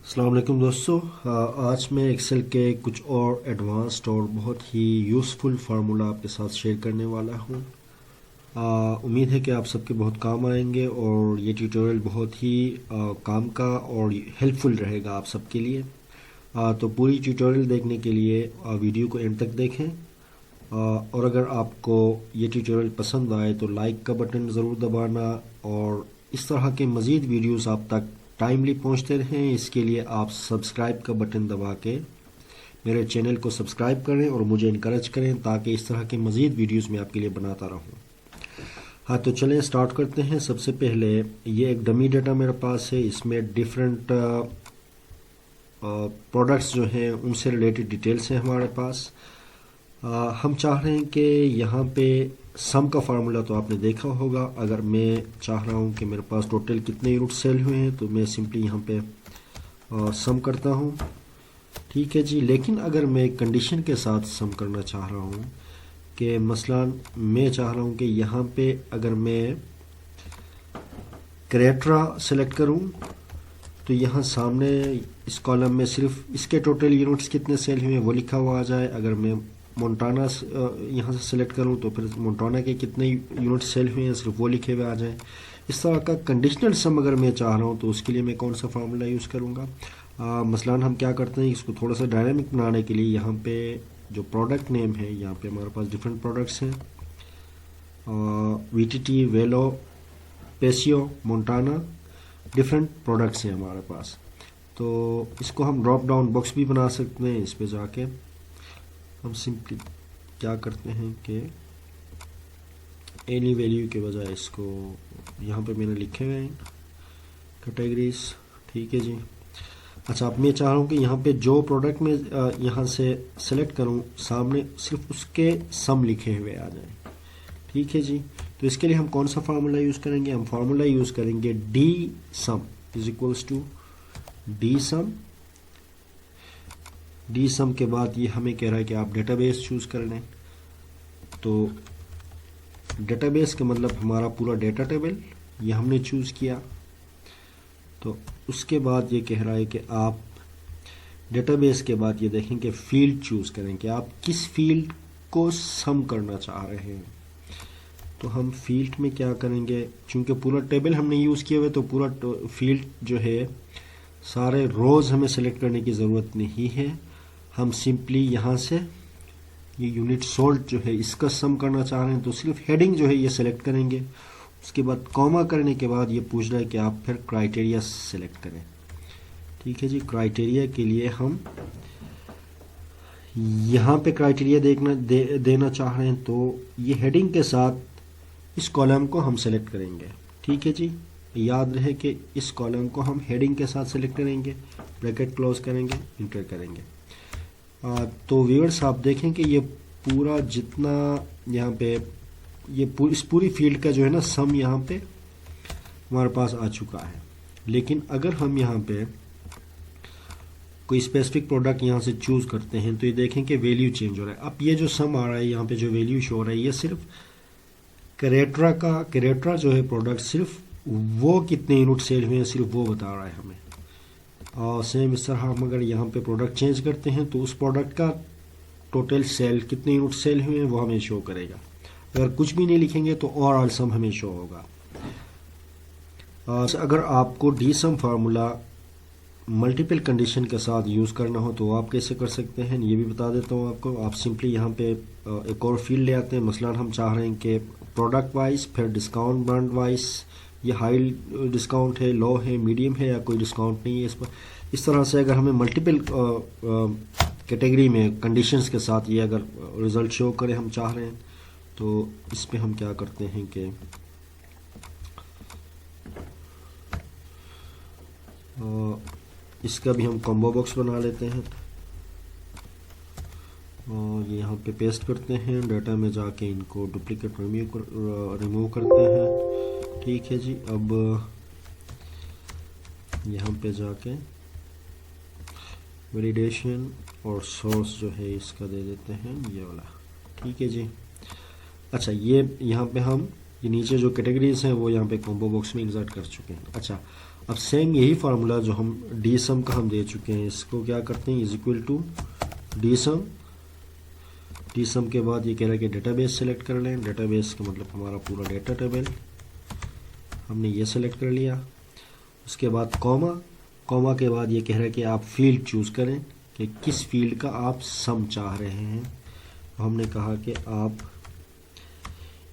السلام علیکم دوستو، آج میں ایکسل کے کچھ اور ایڈوانسڈ اور بہت ہی یوزفل فارمولا آپ کے ساتھ شیئر کرنے والا ہوں۔ امید ہے کہ آپ سب کے بہت کام آئیں گے اور یہ ٹیوٹوریل بہت ہی کام کا اور ہیلپ فل رہے گا آپ سب کے لیے۔ تو پوری ٹیوٹوریل دیکھنے کے لیے ویڈیو کو اینڈ تک دیکھیں، اور اگر آپ کو یہ ٹیوٹوریل پسند آئے تو لائک کا بٹن ضرور دبانا، اور اس طرح کے مزید ویڈیوز آپ تک ٹائملی پہنچتے رہیں اس کے لیے آپ سبسکرائب کا بٹن دبا کے میرے چینل کو سبسکرائب کریں اور مجھے انکریج کریں تاکہ اس طرح کے مزید ویڈیوز میں آپ کے لیے بناتا رہوں۔ ہاں تو چلیں سٹارٹ کرتے ہیں۔ سب سے پہلے یہ ایک ڈمی ڈیٹا میرے پاس ہے، اس میں ڈیفرنٹ پروڈکٹس جو ہیں ان سے ریلیٹڈ ڈیٹیلز ہیں ہمارے پاس۔ ہم چاہ رہے ہیں کہ یہاں پہ سم کا فارمولا تو آپ نے دیکھا ہوگا۔ اگر میں چاہ رہا ہوں کہ میرے پاس ٹوٹل کتنے یونٹ سیل ہوئے ہیں تو میں سمپلی یہاں پہ سم کرتا ہوں، ٹھیک ہے جی۔ لیکن اگر میں کنڈیشن کے ساتھ سم کرنا چاہ رہا ہوں کہ مثلا میں چاہ رہا ہوں کہ یہاں پہ اگر میں کریٹرا سلیکٹ کروں تو یہاں سامنے اس کالم میں صرف اس کے ٹوٹل یونٹس کتنے سیل ہوئے ہیں وہ لکھا ہوا آ جائے۔ اگر میں مونٹانا یہاں سے سلیکٹ کروں تو پھر مونٹانا کے کتنے یونٹ سیل ہوئے ہیں صرف وہ لکھے ہوئے آ جائیں۔ اس طرح کا کنڈیشنل سم اگر میں چاہ رہا ہوں تو اس کے لیے میں کون سا فارمولا یوز کروں گا؟ مثلا ہم کیا کرتے ہیں، اس کو تھوڑا سا ڈائنامک بنانے کے لیے یہاں پہ جو پروڈکٹ نیم ہے، یہاں پہ ہمارے پاس ڈفرینٹ پروڈکٹس ہیں، V T T, value, passive, Montana, different products ہیں ہمارے پاس۔ تو اس کو ہم ڈراپ ڈاؤن باکس بھی بنا سکتے ہیں۔ اس پہ جا کے ہم سمپلی کیا کرتے ہیں کہ اینی ویلیو کے بجائے اس کو یہاں پہ میں نے لکھے ہوئے ہیں کیٹیگریز، ٹھیک ہے جی۔ اچھا، اب میں چاہ رہا ہوں کہ یہاں پہ جو پروڈکٹ میں یہاں سے سلیکٹ کروں سامنے صرف اس کے سم لکھے ہوئے آ جائیں، ٹھیک ہے جی۔ تو اس کے لیے ہم کون سا فارمولا یوز کریں گے؟ ہم فارمولا یوز کریں گے D sum is equals to D sum. D sum کے بعد یہ ہمیں کہہ رہا ہے کہ آپ ڈیٹا بیس چوز کر لیں۔ تو ڈیٹا بیس کا مطلب ہمارا پورا ڈیٹا ٹیبل یہ ہم نے چوز کیا۔ تو اس کے بعد یہ کہہ رہا ہے کہ آپ ڈیٹا بیس کے بعد یہ دیکھیں کہ فیلڈ چوز کریں کہ آپ کس فیلڈ کو سم کرنا چاہ رہے ہیں۔ تو ہم فیلڈ میں کیا کریں گے، چونکہ پورا ٹیبل ہم نے یوز کیا ہوئے تو پورا فیلڈ جو ہے سارے روز ہمیں سلیکٹ کرنے کی ضرورت نہیں ہے۔ ہم سمپلی یہاں سے یہ یونٹ سولڈ جو ہے اس کا سم کرنا چاہ رہے ہیں تو صرف ہیڈنگ جو ہے یہ سلیکٹ کریں گے۔ اس کے بعد کوما کرنے کے بعد یہ پوچھ رہا ہے کہ آپ پھر کرائٹیریا سلیکٹ کریں، ٹھیک ہے جی۔ کرائٹیریا کے لیے ہم یہاں پہ کرائٹیریا دینا چاہ رہے ہیں تو یہ ہیڈنگ کے ساتھ اس کالم کو ہم سلیکٹ کریں گے، ٹھیک ہے جی۔ یاد رہے کہ اس کالم کو ہم ہیڈنگ کے ساتھ سلیکٹ کریں گے، بریکٹ کلوز کریں گے، انٹر کریں گے۔ تو ویورز آپ دیکھیں کہ یہ پورا جتنا یہاں پہ اس پوری فیلڈ کا جو ہے نا سم یہاں پہ ہمارے پاس آ چکا ہے۔ لیکن اگر ہم یہاں پہ کوئی اسپیسیفک پروڈکٹ یہاں سے چوز کرتے ہیں تو یہ دیکھیں کہ ویلیو چینج ہو رہا ہے۔ اب یہ جو سم آ رہا ہے یہاں پہ جو ویلیو شو ہو رہا ہے یہ صرف کریٹرا جو ہے پروڈکٹ صرف وہ کتنے یونٹ سیل ہوئے ہیں صرف وہ بتا رہا ہے ہمیں۔ اور سیم اس طرح ہم اگر یہاں پہ پروڈکٹ چینج کرتے ہیں تو اس پروڈکٹ کا ٹوٹل سیل کتنے یونٹ سیل ہوئے ہیں وہ ہمیں شو کرے گا۔ اگر کچھ بھی نہیں لکھیں گے تو اوور آل سم ہمیں شو ہوگا۔ اگر آپ کو ڈی سم فارمولا ملٹیپل کنڈیشن کے ساتھ یوز کرنا ہو تو آپ کیسے کر سکتے ہیں یہ بھی بتا دیتا ہوں آپ کو۔ آپ سمپلی یہاں پہ ایک اور فیلڈ لے آتے ہیں۔ مثلا ہم چاہ رہے ہیں کہ پروڈکٹ وائز، پھر ڈسکاؤنٹ برانڈ وائز، یہ ہائی ڈسکاؤنٹ ہے، لو ہے، میڈیم ہے یا کوئی ڈسکاؤنٹ نہیں ہے اس پر۔ اس طرح سے اگر ہمیں ملٹیپل کیٹیگری میں کنڈیشنز کے ساتھ یہ اگر رزلٹ شو کرے ہم چاہ رہے ہیں تو اس پہ ہم کیا کرتے ہیں کہ اس کا بھی ہم کمبو باکس بنا لیتے ہیں اور یہاں پہ پیسٹ کرتے ہیں، ڈیٹا میں جا کے ان کو ڈپلیکیٹ ریموو کرتے ہیں، ٹھیک ہے جی۔ اب یہاں پہ جا کے ویلیڈیشن اور سورس جو ہے اس کا دے دیتے ہیں یہ والا، ٹھیک ہے جی۔ اچھا، یہ یہاں پہ ہم یہ نیچے جو کیٹیگریز ہیں وہ یہاں پہ کمبو باکس میں انسرٹ کر چکے ہیں۔ اچھا، اب سیم یہی فارمولا جو ہم ڈی سم کا ہم دے چکے ہیں، اس کو کیا کرتے ہیں، is equal to D sum. D sum کے بعد یہ کہہ رہا ہے کہ ڈیٹا بیس سلیکٹ کر لیں. ڈیٹا بیس کا مطلب ہمارا پورا ڈیٹا ٹیبل، ہم نے یہ سلیکٹ کر لیا. اس کے بعد کوما کے بعد یہ کہہ رہا ہے کہ آپ فیلڈ چوز کریں کہ کس فیلڈ کا آپ سم چاہ رہے ہیں. ہم نے کہا کہ آپ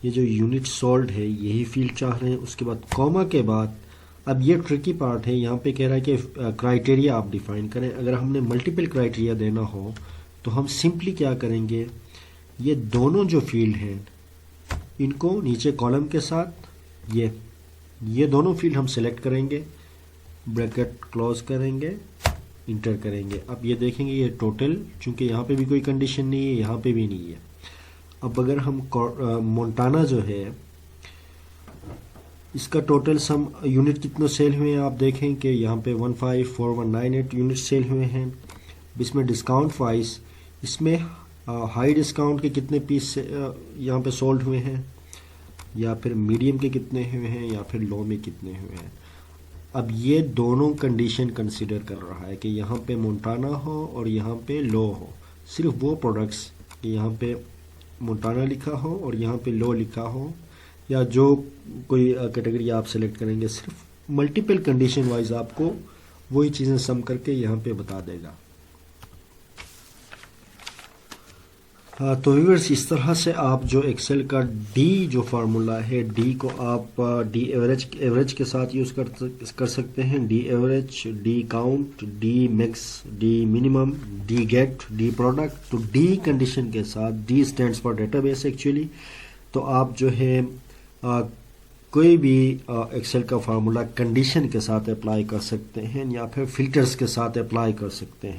یہ جو یونٹ سولڈ ہے یہی فیلڈ چاہ رہے ہیں. اس کے بعد کوما کے بعد اب یہ ٹرکی پارٹ ہے، یہاں پہ کہہ رہا ہے کہ کرائٹیریا آپ ڈیفائن کریں. اگر ہم نے ملٹیپل کرائٹیریا دینا ہو تو ہم سمپلی کیا کریں گے، یہ دونوں جو فیلڈ ہیں ان کو نیچے کالم کے ساتھ یہ دونوں فیلڈ ہم سلیکٹ کریں گے، بریکٹ کلوز کریں گے، انٹر کریں گے. اب یہ دیکھیں گے یہ ٹوٹل، چونکہ یہاں پہ بھی کوئی کنڈیشن نہیں ہے، یہاں پہ بھی نہیں ہے. اب اگر ہم مونٹانا جو ہے اس کا ٹوٹل سم یونٹ کتنے سیل ہوئے ہیں، آپ دیکھیں کہ یہاں پہ 154198 یونٹ سیل ہوئے ہیں. اس میں ڈسکاؤنٹ وائز اس میں ہائی ڈسکاؤنٹ کے کتنے پیس یہاں پہ سولڈ ہوئے ہیں، یا پھر میڈیم کے کتنے ہوئے ہیں، یا پھر لو میں کتنے ہوئے ہیں. اب یہ دونوں کنڈیشن کنسیڈر کر رہا ہے کہ یہاں پہ مونٹانا ہو اور یہاں پہ لو ہو. صرف وہ پروڈکٹس کہ یہاں پہ مونٹانا لکھا ہو اور یہاں پہ لو لکھا ہو، یا جو کوئی کیٹیگری آپ سلیکٹ کریں گے، صرف ملٹیپل کنڈیشن وائز آپ کو وہی چیزیں سم کر کے یہاں پہ بتا دے گا. تو ویورز اس طرح سے آپ جو ایکسل کا ڈی جو فارمولا ہے، ڈی کو آپ ڈی ایوریج کے ساتھ یوز کر سکتے ہیں. D average, D count, D max, D minimum, D get, D product. تو ڈی کنڈیشن کے ساتھ، D stands for database actually. تو آپ جو ہے کوئی بھی ایکسل کا فارمولا کنڈیشن کے ساتھ اپلائی کر سکتے ہیں، یا پھر فلٹرز کے ساتھ اپلائی کر سکتے ہیں.